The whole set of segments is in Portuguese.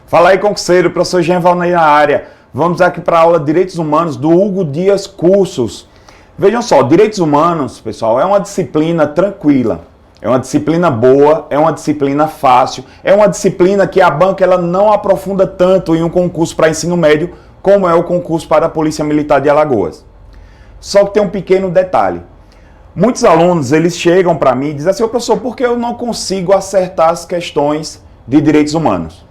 Fala aí, concurseiro, professor Jean Valnei na área. Vamos aqui para a aula de Direitos Humanos do Hugo Dias Cursos. Vejam só, Direitos Humanos, pessoal, é uma disciplina tranquila, é uma disciplina boa, é uma disciplina fácil, é uma disciplina que a banca ela não aprofunda tanto em um concurso para ensino médio como é o concurso para a Polícia Militar de Alagoas. Só que tem um pequeno detalhe. Muitos alunos, eles chegam para mim e dizem assim, professor, por que eu não consigo acertar as questões de direitos humanos?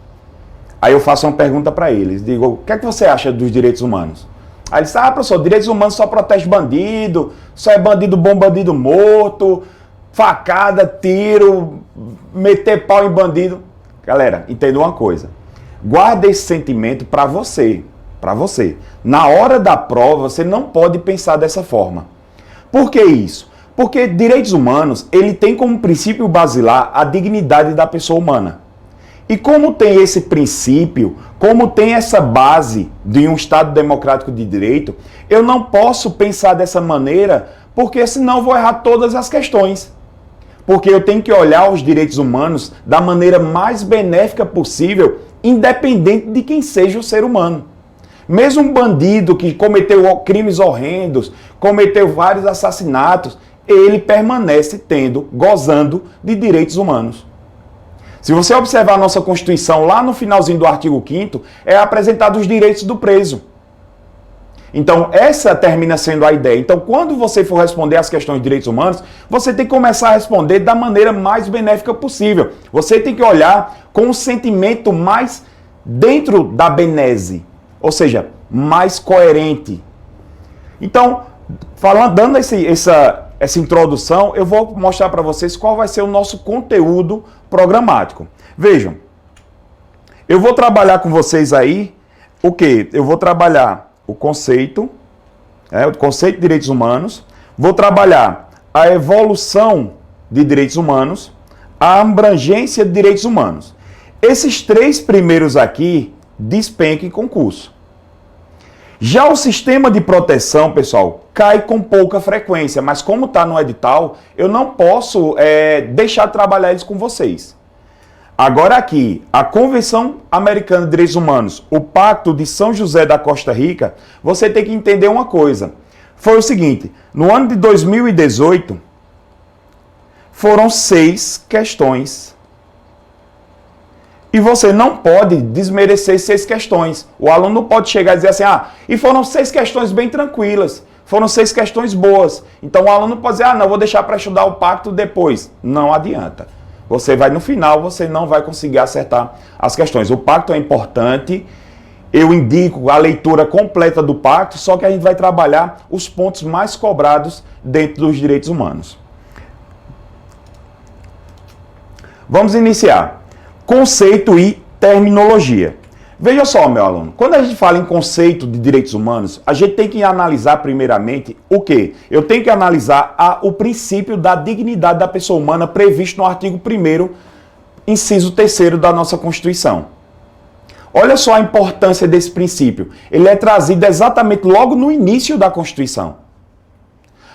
Aí eu faço uma pergunta para eles, digo, o que é que você acha dos direitos humanos? Aí eles dizem, professor, direitos humanos só protege bandido, só é bandido bom, bandido morto, facada, tiro, meter pau em bandido. Galera, entenda uma coisa, guarda esse sentimento para você, Na hora da prova, você não pode pensar dessa forma. Por que isso? Porque direitos humanos, ele tem como princípio basilar a dignidade da pessoa humana. E como tem esse princípio, como tem essa base de um Estado democrático de direito, eu não posso pensar dessa maneira, porque senão eu vou errar todas as questões. Porque eu tenho que olhar os direitos humanos da maneira mais benéfica possível, independente de quem seja o ser humano. Mesmo um bandido que cometeu crimes horrendos, cometeu vários assassinatos, ele permanece gozando de direitos humanos. Se você observar a nossa Constituição, lá no finalzinho do artigo 5º, é apresentado os direitos do preso. Então, essa termina sendo a ideia. Então, quando você for responder às questões de direitos humanos, você tem que começar a responder da maneira mais benéfica possível. Você tem que olhar com um sentimento mais dentro da benese, ou seja, mais coerente. Então, dando essa introdução, eu vou mostrar para vocês qual vai ser o nosso conteúdo programático. Vejam, eu vou trabalhar com vocês aí o quê? Eu vou trabalhar o conceito de direitos humanos, vou trabalhar a evolução de direitos humanos, a abrangência de direitos humanos. Esses três primeiros aqui despencam em concurso. Já o sistema de proteção, pessoal, cai com pouca frequência, mas como está no edital, eu não posso deixar de trabalhar eles com vocês. Agora aqui, a Convenção Americana de Direitos Humanos, o Pacto de São José da Costa Rica, você tem que entender uma coisa. Foi o seguinte, no ano de 2018, foram 6 questões. E você não pode desmerecer 6 questões. O aluno não pode chegar e dizer assim, e foram 6 questões bem tranquilas, foram 6 questões boas. Então o aluno pode dizer, não, vou deixar para estudar o pacto depois. Não adianta. Você vai no final, você não vai conseguir acertar as questões. O pacto é importante, eu indico a leitura completa do pacto, só que a gente vai trabalhar os pontos mais cobrados dentro dos direitos humanos. Vamos iniciar. Conceito e terminologia. Veja só, meu aluno, quando a gente fala em conceito de direitos humanos, a gente tem que analisar primeiramente o quê? Eu tenho que analisar o princípio da dignidade da pessoa humana previsto no artigo 1º, inciso 3º da nossa Constituição. Olha só a importância desse princípio. Ele é trazido exatamente logo no início da Constituição.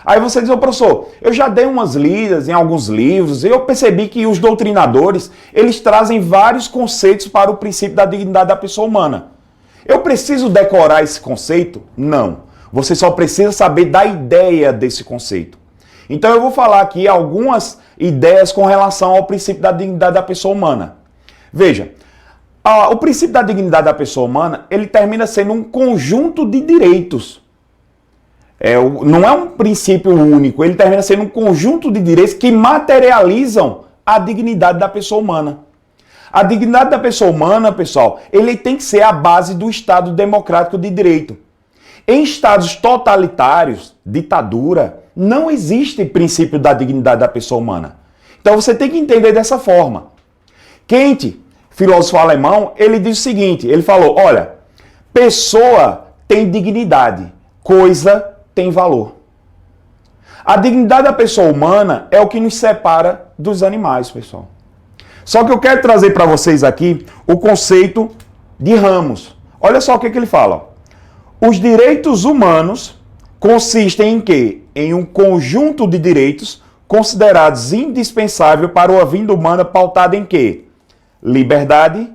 Aí você diz, professor, eu já dei umas lidas em alguns livros e eu percebi que os doutrinadores, eles trazem vários conceitos para o princípio da dignidade da pessoa humana. Eu preciso decorar esse conceito? Não. Você só precisa saber da ideia desse conceito. Então eu vou falar aqui algumas ideias com relação ao princípio da dignidade da pessoa humana. Veja, o princípio da dignidade da pessoa humana, ele termina sendo um conjunto de direitos. Não é um princípio único, ele termina sendo um conjunto de direitos que materializam a dignidade da pessoa humana. A dignidade da pessoa humana, pessoal, ele tem que ser a base do Estado democrático de direito. Em estados totalitários, ditadura, não existe princípio da dignidade da pessoa humana. Então você tem que entender dessa forma. Kant, filósofo alemão, ele diz o seguinte, ele falou, olha, pessoa tem dignidade, coisa tem valor. A dignidade da pessoa humana é o que nos separa dos animais, pessoal. Só que eu quero trazer para vocês aqui o conceito de Ramos. Olha só o que ele fala. Os direitos humanos consistem em quê? Em um conjunto de direitos considerados indispensáveis para uma vida humana pautada em quê? Liberdade,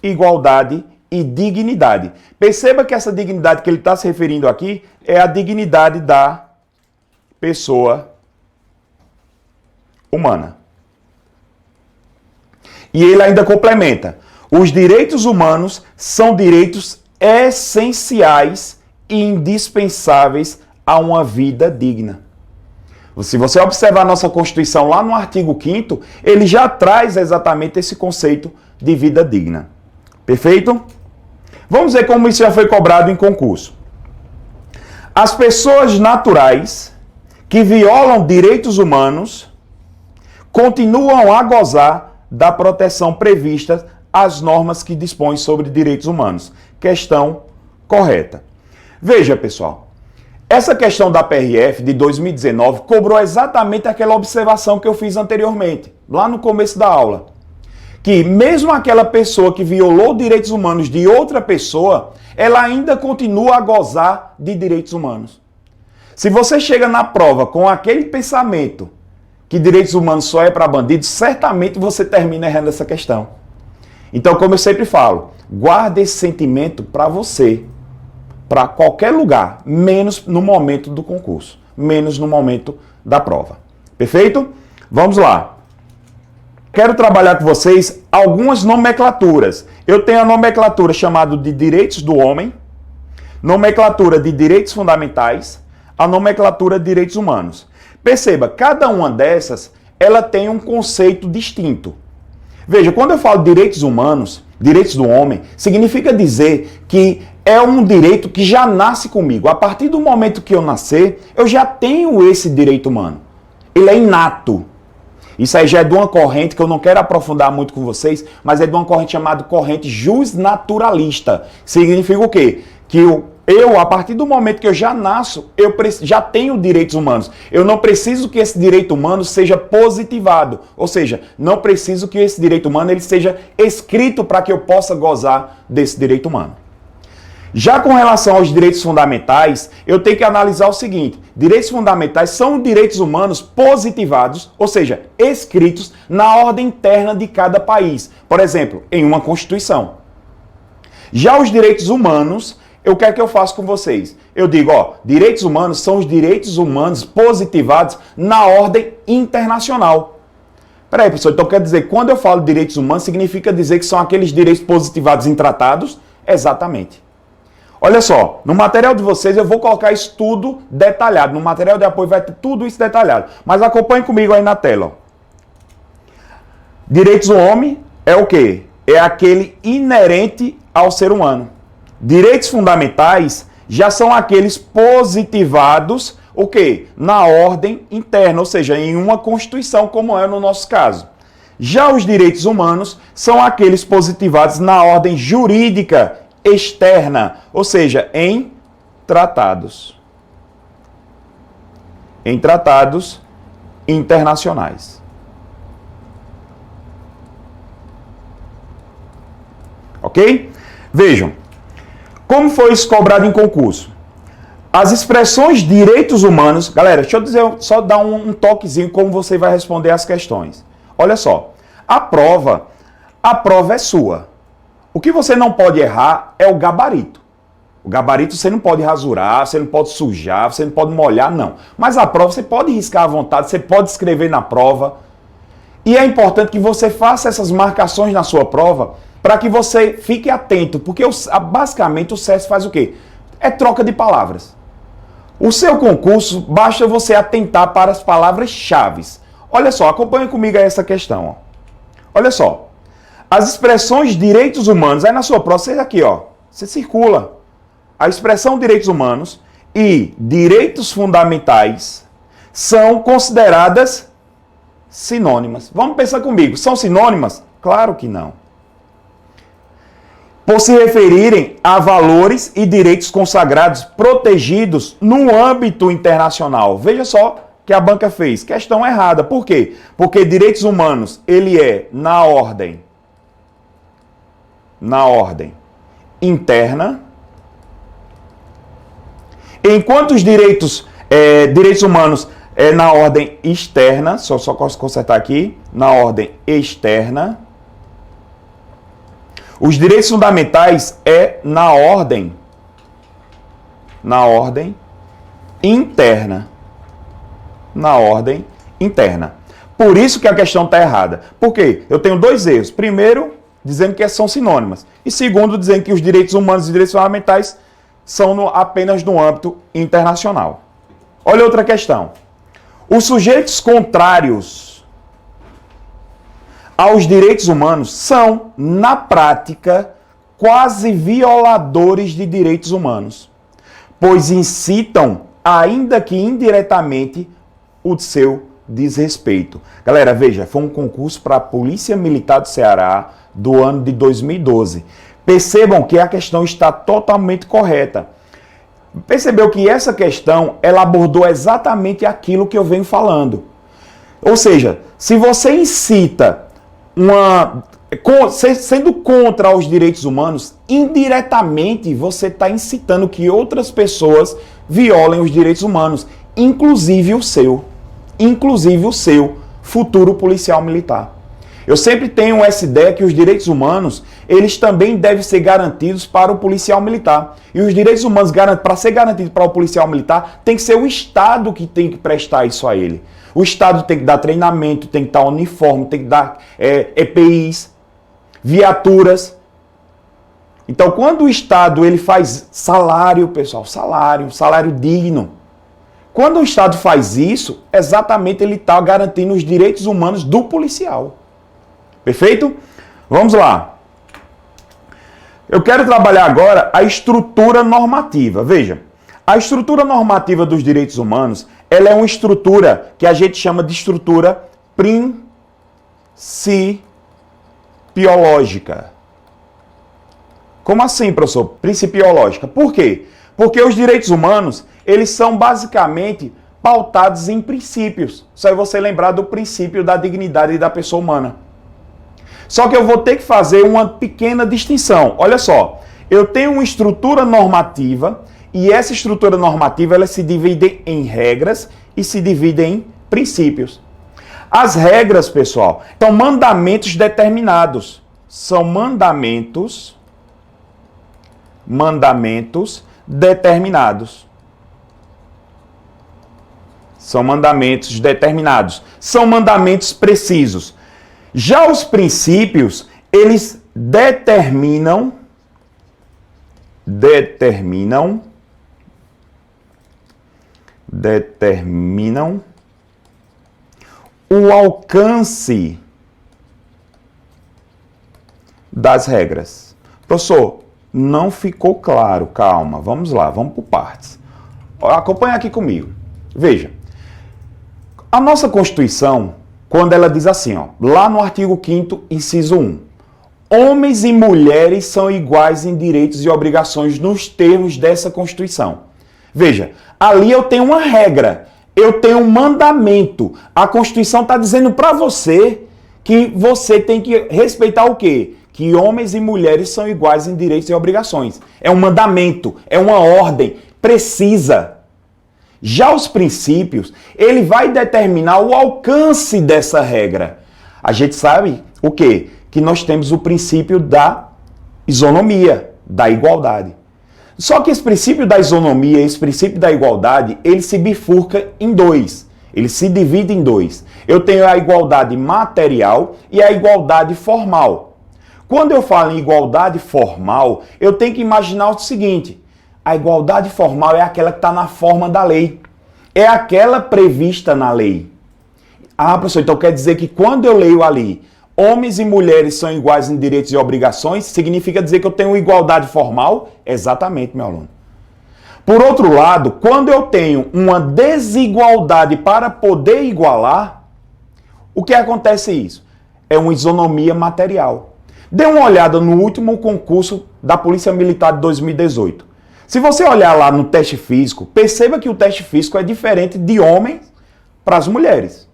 igualdade e dignidade. Perceba que essa dignidade que ele está se referindo aqui é a dignidade da pessoa humana. E ele ainda complementa: os direitos humanos são direitos essenciais e indispensáveis a uma vida digna. Se você observar a nossa Constituição lá no artigo 5º, ele já traz exatamente esse conceito de vida digna. Perfeito? Vamos ver como isso já foi cobrado em concurso. As pessoas naturais que violam direitos humanos continuam a gozar da proteção prevista às normas que dispõem sobre direitos humanos. Questão correta. Veja, pessoal, essa questão da PRF de 2019 cobrou exatamente aquela observação que eu fiz anteriormente, lá no começo da aula. Que mesmo aquela pessoa que violou direitos humanos de outra pessoa, ela ainda continua a gozar de direitos humanos. Se você chega na prova com aquele pensamento que direitos humanos só é para bandidos, certamente você termina errando essa questão. Então, como eu sempre falo, guarde esse sentimento para você, para qualquer lugar, menos no momento do concurso, menos no momento da prova. Perfeito? Vamos lá. Quero trabalhar com vocês algumas nomenclaturas. Eu tenho a nomenclatura chamada de direitos do homem, nomenclatura de direitos fundamentais, a nomenclatura de direitos humanos. Perceba, cada uma dessas, ela tem um conceito distinto. Veja, quando eu falo direitos humanos, direitos do homem, significa dizer que é um direito que já nasce comigo. A partir do momento que eu nascer, eu já tenho esse direito humano. Ele é inato. Isso aí já é de uma corrente que eu não quero aprofundar muito com vocês, mas é de uma corrente chamada corrente justnaturalista. Significa o quê? Que eu, a partir do momento que eu já nasço, eu já tenho direitos humanos. Eu não preciso que esse direito humano seja positivado. Ou seja, não preciso que esse direito humano ele seja escrito para que eu possa gozar desse direito humano. Já com relação aos direitos fundamentais, eu tenho que analisar o seguinte: direitos fundamentais são direitos humanos positivados, ou seja, escritos na ordem interna de cada país. Por exemplo, em uma Constituição. Já os direitos humanos, o que é que eu faço com vocês? Eu digo, direitos humanos são os direitos humanos positivados na ordem internacional. Peraí, pessoal, então quer dizer, quando eu falo direitos humanos, significa dizer que são aqueles direitos positivados em tratados? Exatamente. Olha só, no material de vocês eu vou colocar isso tudo detalhado. No material de apoio vai ter tudo isso detalhado. Mas acompanhe comigo aí na tela. Direitos do homem é o quê? É aquele inerente ao ser humano. Direitos fundamentais já são aqueles positivados, o quê? Na ordem interna, ou seja, em uma Constituição, como é no nosso caso. Já os direitos humanos são aqueles positivados na ordem jurídica externa, ou seja, em tratados. Em tratados internacionais. Ok? Vejam, como foi isso cobrado em concurso? As expressões direitos humanos, galera, deixa eu dizer, só dar um toquezinho como você vai responder as questões. Olha só, a prova é sua. O que você não pode errar é o gabarito. O gabarito você não pode rasurar, você não pode sujar, você não pode molhar, não. Mas a prova você pode riscar à vontade, você pode escrever na prova. E é importante que você faça essas marcações na sua prova para que você fique atento, porque basicamente o CES faz o quê? É troca de palavras. O seu concurso, basta você atentar para as palavras-chave. Olha só, acompanhe comigo aí essa questão. Olha só. As expressões direitos humanos, aí na sua prova, você aqui, você circula. A expressão direitos humanos e direitos fundamentais são consideradas sinônimas. Vamos pensar comigo, são sinônimas? Claro que não. Por se referirem a valores e direitos consagrados, protegidos no âmbito internacional. Veja só que a banca fez. Questão errada. Por quê? Porque direitos humanos, ele é na ordem interna, enquanto os direitos humanos é na ordem externa, só posso consertar aqui, na ordem externa. Os direitos fundamentais é na ordem interna. Na ordem interna. Por isso que a questão está errada. Por quê? Eu tenho dois erros. Primeiro, dizendo que são sinônimas. E segundo, dizendo que os direitos humanos e os direitos fundamentais são apenas no âmbito internacional. Olha outra questão. Os sujeitos contrários aos direitos humanos são, na prática, quase violadores de direitos humanos, pois incitam, ainda que indiretamente, o seu desrespeito. Galera, veja, foi um concurso para a Polícia Militar do Ceará do ano de 2012. Percebam que a questão está totalmente correta. Percebeu que essa questão, ela abordou exatamente aquilo que eu venho falando. Ou seja, se você incita sendo contra os direitos humanos, indiretamente você está incitando que outras pessoas violem os direitos humanos, inclusive o seu futuro policial militar. Eu sempre tenho essa ideia que os direitos humanos, eles também devem ser garantidos para o policial militar. E os direitos humanos, para ser garantido para o policial militar, tem que ser o Estado que tem que prestar isso a ele. O Estado tem que dar treinamento, tem que dar uniforme, tem que dar EPIs, viaturas. Então, quando o Estado ele faz salário, pessoal, salário digno. Quando o Estado faz isso, exatamente ele está garantindo os direitos humanos do policial. Perfeito? Vamos lá. Eu quero trabalhar agora a estrutura normativa. Veja, a estrutura normativa dos direitos humanos, ela é uma estrutura que a gente chama de estrutura principiológica. Como assim, professor? Principiológica. Por quê? Porque os direitos humanos, eles são basicamente pautados em princípios. Só é você lembrar do princípio da dignidade da pessoa humana. Só que eu vou ter que fazer uma pequena distinção. Olha só, eu tenho uma estrutura normativa e essa estrutura normativa ela se divide em regras e se divide em princípios. As regras, pessoal, são mandamentos determinados. São mandamentos determinados. São mandamentos determinados. São mandamentos precisos. Já os princípios, eles determinam o alcance das regras. Professor, não ficou claro, calma, vamos lá, vamos por partes. Acompanha aqui comigo. Veja, a nossa Constituição, quando ela diz assim, ó, lá no artigo 5º, inciso 1, homens e mulheres são iguais em direitos e obrigações nos termos dessa Constituição. Veja, ali eu tenho uma regra, eu tenho um mandamento. A Constituição está dizendo para você que você tem que respeitar o quê? Que homens e mulheres são iguais em direitos e obrigações. É um mandamento, é uma ordem precisa. Já os princípios, ele vai determinar o alcance dessa regra. A gente sabe o quê? Que nós temos o princípio da isonomia, da igualdade. Só que esse princípio da isonomia, esse princípio da igualdade, ele se bifurca em dois. Ele se divide em dois. Eu tenho a igualdade material e a igualdade formal. Quando eu falo em igualdade formal, eu tenho que imaginar o seguinte: a igualdade formal é aquela que está na forma da lei. É aquela prevista na lei. Ah, professor, então quer dizer que quando eu leio ali, homens e mulheres são iguais em direitos e obrigações, significa dizer que eu tenho igualdade formal? Exatamente, meu aluno. Por outro lado, quando eu tenho uma desigualdade para poder igualar, o que acontece isso? É uma isonomia material. Dê uma olhada no último concurso da Polícia Militar de 2018. Se você olhar lá no teste físico, perceba que o teste físico é diferente de homens para as mulheres.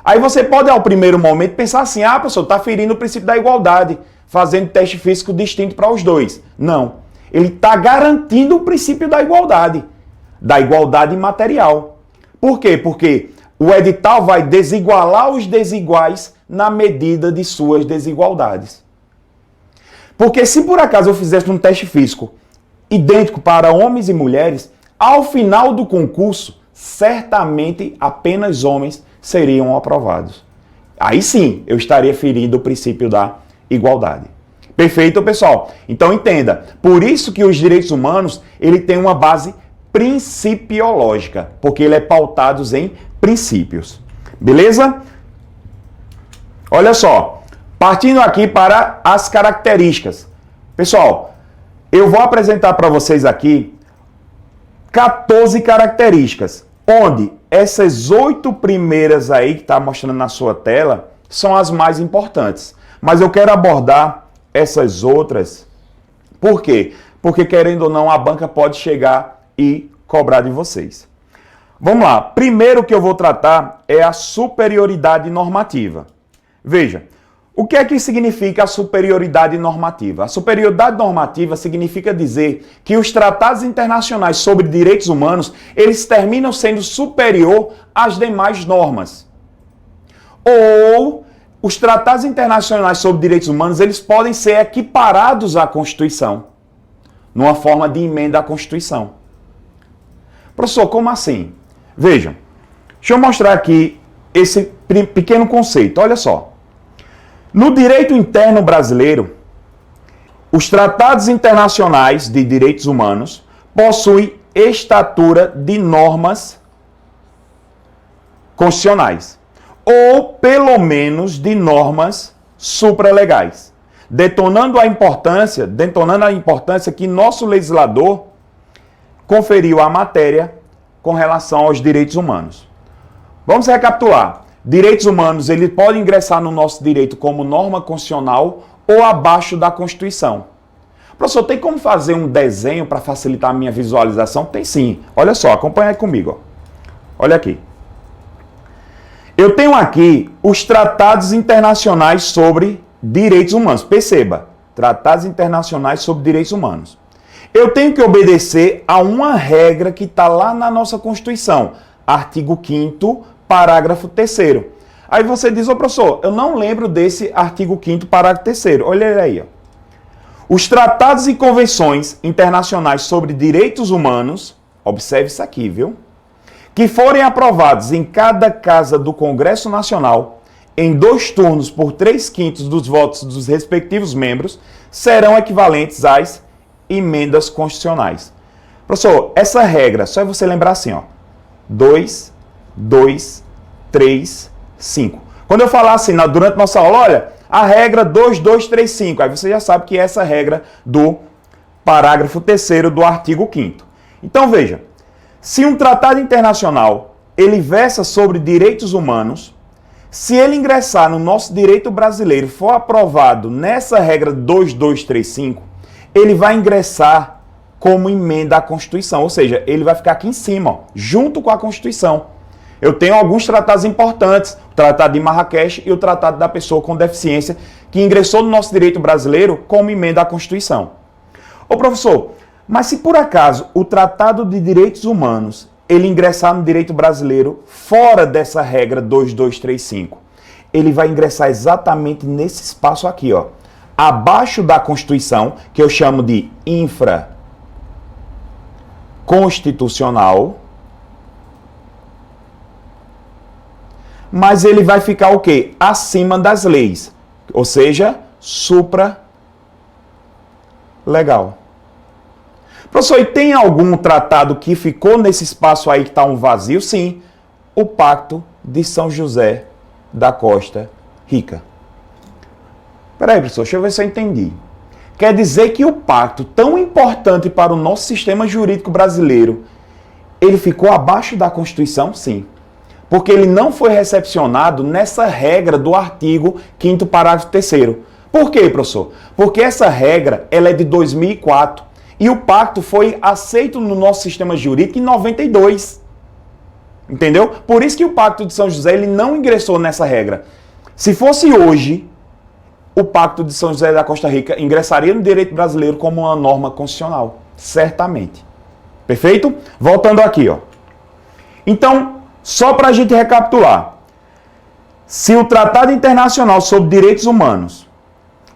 Aí você pode, ao primeiro momento, pensar assim: ah, professor, está ferindo o princípio da igualdade, fazendo teste físico distinto para os dois. Não. Ele está garantindo o princípio da igualdade material. Por quê? Porque o edital vai desigualar os desiguais na medida de suas desigualdades. Porque se por acaso eu fizesse um teste físico idêntico para homens e mulheres, ao final do concurso, certamente apenas homens seriam aprovados. Aí sim, eu estaria ferindo o princípio da igualdade. Perfeito, pessoal? Então entenda, por isso que os direitos humanos, ele tem uma base principiológica, porque ele é pautado em princípios. Beleza? Olha só, partindo aqui para as características. Pessoal, eu vou apresentar para vocês aqui 14 características, onde essas 8 primeiras aí que está mostrando na sua tela são as mais importantes. Mas eu quero abordar essas outras. Por quê? Porque, querendo ou não, a banca pode chegar e cobrar de vocês. Vamos lá. Primeiro que eu vou tratar é a superioridade normativa. Veja, o que é que significa a superioridade normativa? A superioridade normativa significa dizer que os tratados internacionais sobre direitos humanos, eles terminam sendo superior às demais normas. Ou os tratados internacionais sobre direitos humanos, eles podem ser equiparados à Constituição, numa forma de emenda à Constituição. Professor, como assim? Vejam, deixa eu mostrar aqui esse pequeno conceito. Olha só. No direito interno brasileiro, os tratados internacionais de direitos humanos possuem estatura de normas constitucionais, ou pelo menos de normas supralegais, detonando a importância que nosso legislador conferiu à matéria com relação aos direitos humanos. Vamos recapitular. Direitos humanos, ele pode ingressar no nosso direito como norma constitucional ou abaixo da Constituição. Professor, tem como fazer um desenho para facilitar a minha visualização? Tem sim. Olha só, acompanha aí comigo. Ó. Olha aqui. Eu tenho aqui os tratados internacionais sobre direitos humanos. Perceba, tratados internacionais sobre direitos humanos. Eu tenho que obedecer a uma regra que está lá na nossa Constituição. Artigo 5º, parágrafo 3º. Aí você diz, ô professor, eu não lembro desse artigo 5º, parágrafo 3º. Olha ele aí. Ó. Os tratados e convenções internacionais sobre direitos humanos, observe isso aqui, viu? Que forem aprovados em cada casa do Congresso Nacional, em 2 turnos por 3/5 dos votos dos respectivos membros, serão equivalentes às emendas constitucionais. Professor, essa regra, só é você lembrar assim, ó. 2, 3, 5. Quando eu falar assim, durante nossa aula, olha, a regra 2, 3, 5. Aí você já sabe que é essa regra do parágrafo 3º do artigo 5º. Então veja, se um tratado internacional, ele versa sobre direitos humanos, se ele ingressar no nosso direito brasileiro, for aprovado nessa regra 2, 3, 5, ele vai ingressar como emenda à Constituição, ou seja, ele vai ficar aqui em cima, ó, junto com a Constituição. Eu tenho alguns tratados importantes, o Tratado de Marrakech e o Tratado da Pessoa com Deficiência, que ingressou no nosso direito brasileiro como emenda à Constituição. Ô professor, mas se por acaso o Tratado de Direitos Humanos, ele ingressar no direito brasileiro fora dessa regra 2, 3, 5, ele vai ingressar exatamente nesse espaço aqui, ó, abaixo da Constituição, que eu chamo de infraconstitucional, mas ele vai ficar o quê? Acima das leis, ou seja, supralegal. Professor, e tem algum tratado que ficou nesse espaço aí que está um vazio? Sim, o Pacto de São José da Costa Rica. Peraí, professor, deixa eu ver se eu entendi. Quer dizer que o pacto, tão importante para o nosso sistema jurídico brasileiro, ele ficou abaixo da Constituição? Sim. Porque ele não foi recepcionado nessa regra do artigo 5º, parágrafo 3º. Por quê, professor? Porque essa regra, ela é de 2004 e o pacto foi aceito no nosso sistema jurídico em 92. Entendeu? Por isso que o Pacto de São José, ele não ingressou nessa regra. Se fosse hoje, o Pacto de São José da Costa Rica ingressaria no direito brasileiro como uma norma constitucional. Certamente. Perfeito? Voltando aqui, ó. Então, só para a gente recapitular. Se o Tratado Internacional sobre Direitos Humanos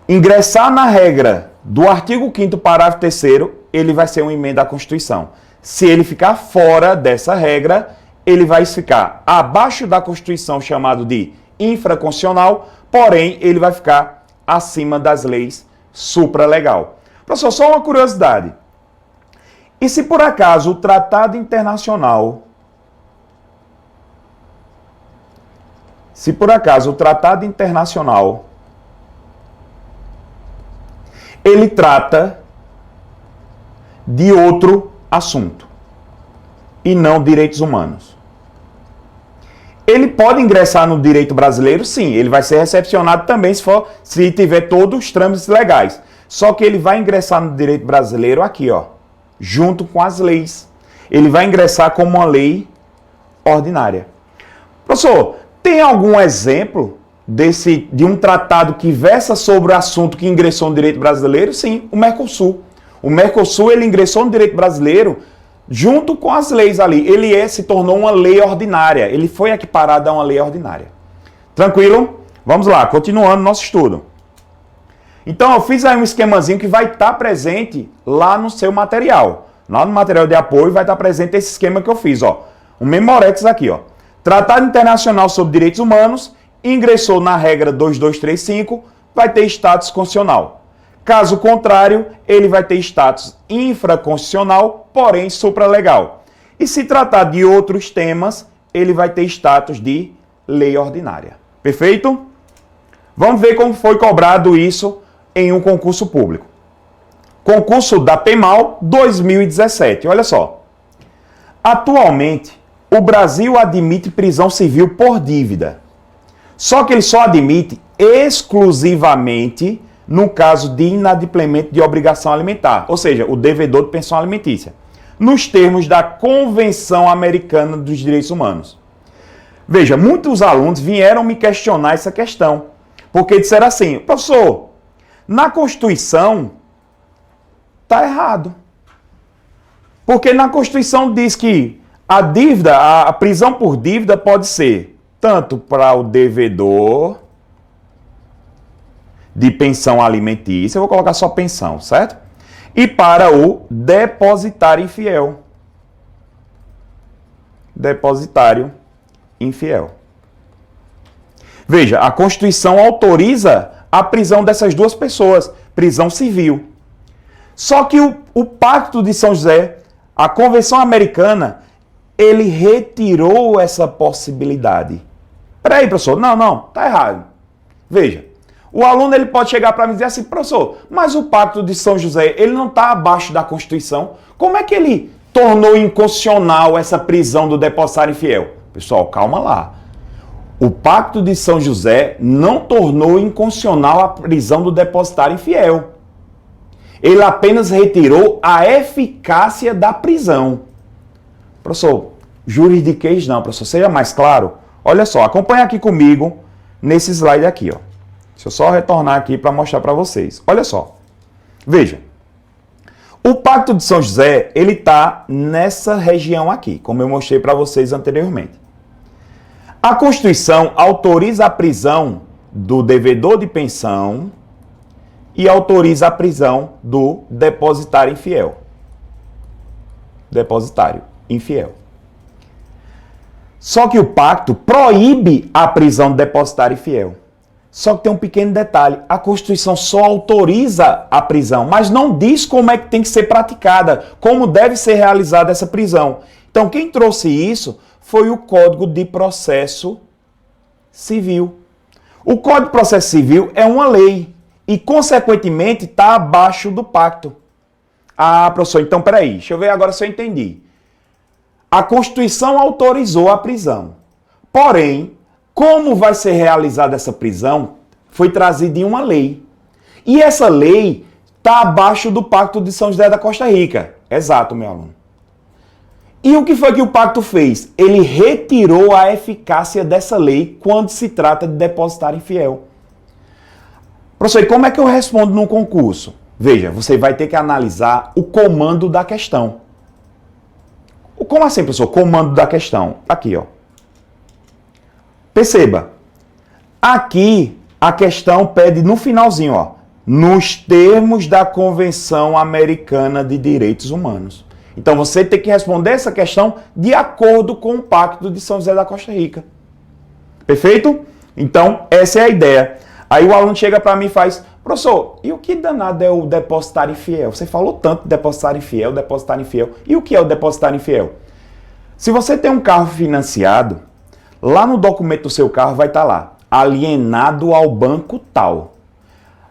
ingressar na regra do artigo 5º, parágrafo 3º, ele vai ser uma emenda à Constituição. Se ele ficar fora dessa regra, ele vai ficar abaixo da Constituição, chamado de infraconstitucional, porém, ele vai ficar acima das leis supralegal. Professor, só uma curiosidade. E se por acaso o tratado internacional... ele trata de outro assunto e não direitos humanos. Ele pode ingressar no direito brasileiro? Sim, ele vai ser recepcionado também se tiver todos os trâmites legais. Só que ele vai ingressar no direito brasileiro aqui, ó, junto com as leis. Ele vai ingressar como uma lei ordinária. Professor, tem algum exemplo de um tratado que versa sobre o assunto que ingressou no direito brasileiro? Sim, o Mercosul. O Mercosul, ele ingressou no direito brasileiro junto com as leis ali. Ele se tornou uma lei ordinária. Ele foi equiparado a uma lei ordinária. Tranquilo? Vamos lá, continuando nosso estudo. Então, eu fiz aí um esquemazinho que vai estar presente lá no seu material. Lá no material de apoio vai estar presente esse esquema que eu fiz, ó. Um memorex aqui, ó. Tratado Internacional sobre Direitos Humanos, ingressou na regra 2235, vai ter status constitucional. Caso contrário, ele vai ter status infraconstitucional, porém supralegal. E se tratar de outros temas, ele vai ter status de lei ordinária. Perfeito? Vamos ver como foi cobrado isso em um concurso público. Concurso da PEMAL 2017. Olha só. Atualmente, o Brasil admite prisão civil por dívida. Só que ele só admite exclusivamente no caso de inadimplemento de obrigação alimentar, ou seja, o devedor de pensão alimentícia, nos termos da Convenção Americana dos Direitos Humanos. Veja, muitos alunos vieram me questionar essa questão, porque disseram assim: professor, na Constituição está errado. Porque na Constituição diz que a dívida, a prisão por dívida pode ser tanto para o devedor de pensão alimentícia, eu vou colocar só pensão, certo? E para o depositário infiel. Depositário infiel. Veja, a Constituição autoriza a prisão dessas duas pessoas, prisão civil. Só que o Pacto de São José, a Convenção Americana, ele retirou essa possibilidade. Peraí, professor, não, tá errado. Veja, o aluno ele pode chegar para mim e dizer assim: professor, mas o Pacto de São José, ele não está abaixo da Constituição. Como é que ele tornou inconstitucional essa prisão do depositário infiel? Pessoal, calma lá. O Pacto de São José não tornou inconstitucional a prisão do depositário infiel. Ele apenas retirou a eficácia da prisão. Professor, juridiquês não, professor, seja mais claro. Olha só, acompanha aqui comigo nesse slide aqui, ó. Deixa eu só retornar aqui para mostrar para vocês. Olha só. Veja. O Pacto de São José, ele está nessa região aqui, como eu mostrei para vocês anteriormente. A Constituição autoriza a prisão do devedor de pensão e autoriza a prisão do depositário infiel. Depositário infiel. Só que o pacto proíbe a prisão do depositário infiel. Só que tem um pequeno detalhe: a Constituição só autoriza a prisão, mas não diz como é que tem que ser praticada, como deve ser realizada essa prisão. Então, quem trouxe isso foi o Código de Processo Civil. O Código de Processo Civil é uma lei e, consequentemente, está abaixo do pacto. Ah, professor, então peraí, deixa eu ver agora se eu entendi. A Constituição autorizou a prisão. Porém, como vai ser realizada essa prisão, foi trazida em uma lei. E essa lei está abaixo do Pacto de São José da Costa Rica. Exato, meu aluno. E o que foi que o pacto fez? Ele retirou a eficácia dessa lei quando se trata de depositário infiel. Professor, e como é que eu respondo num concurso? Veja, você vai ter que analisar o comando da questão. Como assim, professor? Comando da questão. Aqui, ó. Perceba. Aqui, a questão pede no finalzinho, ó. nos termos da Convenção Americana de Direitos Humanos. Então você tem que responder essa questão de acordo com o Pacto de São José da Costa Rica. Perfeito? Então, essa é a ideia. Aí o aluno chega para mim e faz: professor, e o que danado é o depositário infiel? Você falou tanto de depositário infiel, depositário infiel. E o que é o depositário infiel? Se você tem um carro financiado, lá no documento do seu carro vai estar lá, alienado ao banco tal.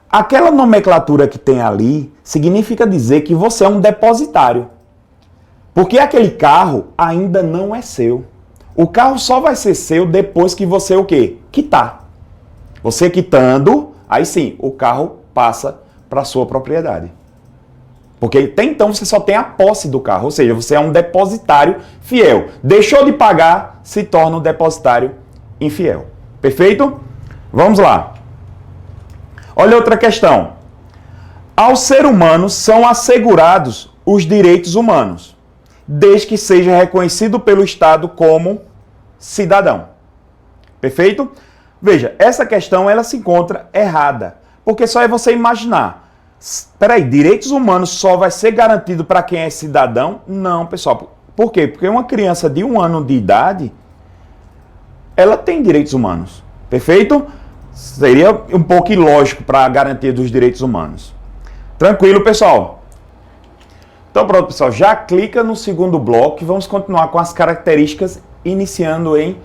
Aquela nomenclatura que tem ali significa dizer que você é um depositário. Porque aquele carro ainda não é seu. O carro só vai ser seu depois que você o quê? Quitar. Você quitando, aí sim, o carro passa para sua propriedade. Porque até então você só tem a posse do carro, ou seja, você é um depositário fiel. Deixou de pagar, se torna um depositário infiel. Perfeito? Vamos lá. Olha outra questão. Ao ser humano são assegurados os direitos humanos, desde que seja reconhecido pelo Estado como cidadão. Perfeito? Veja, essa questão ela se encontra errada, porque só é você imaginar. Peraí, direitos humanos só vai ser garantido para quem é cidadão? Não, pessoal. Por quê? Porque uma criança de 1 ano de idade, ela tem direitos humanos. Perfeito? Seria um pouco ilógico para a garantia dos direitos humanos. Tranquilo, pessoal? Então pronto, pessoal. Já clica no segundo bloco e vamos continuar com as características, iniciando em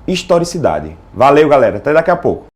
historicidade. Valeu, galera. Até daqui a pouco.